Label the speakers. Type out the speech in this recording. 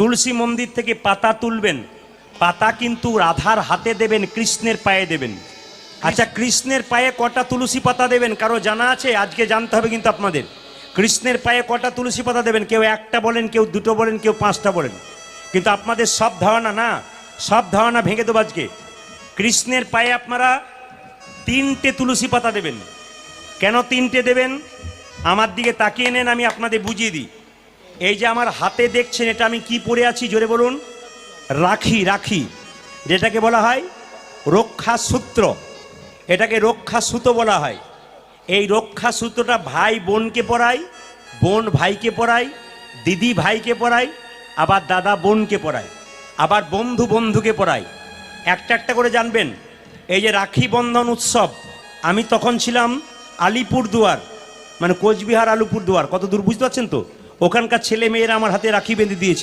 Speaker 1: তুলসী মন্দির থেকে পাতা তুলবেন, পাতা কিন্তু রাধার হাতে দেবেন, কৃষ্ণের পায়ে দেবেন। আচ্ছা, কৃষ্ণের পায়ে কটা তুলসী পাতা দেবেন কারো জানা আছে? আজকে জানতে হবে কিন্তু আপনাদের। কৃষ্ণের পায়ে কটা তুলসী পাতা দেবেন? কেউ একটা বলেন, কেউ দুটো বলেন, কেউ পাঁচটা বলেন, কিন্তু আপনাদের সব ধারণা না, সব ধারণা ভেঙে দেবো আজকে। কৃষ্ণের পায়ে আপনারা 3টে তুলসী পাতা দেবেন। কেন 3টে দেবেন? আমার দিকে তাকিয়ে নেন, আমি আপনাদের বুঝিয়ে দিই। এই যে আমার হাতে দেখছেন, এটা আমি কি পরে আছি জোরে বলুন? রাখি। রাখি যেটাকে বলা হয় রক্ষা সূত্র, এটাকে রক্ষা সুতো বলা হয়। এই রক্ষা সূত্রটা ভাই বোনকে পরায়, বোন ভাইকে পরায়, দিদি ভাইকে পরায়, আবার দাদা বোনকে পরায়, আবার বন্ধু বন্ধুকে পরায়। একটা একটা করে জানবেন। এই যে রাখি বন্ধন উৎসব, আমি তখন ছিলাম আলিপুরদুয়ার, মানে কোচবিহার আলিপুরদুয়ার, কত দূর বুঝতে পারছেন তো? ওখানকার ছেলে মেয়েরা আমার হাতে রাখি বেঁধে দিয়েছে।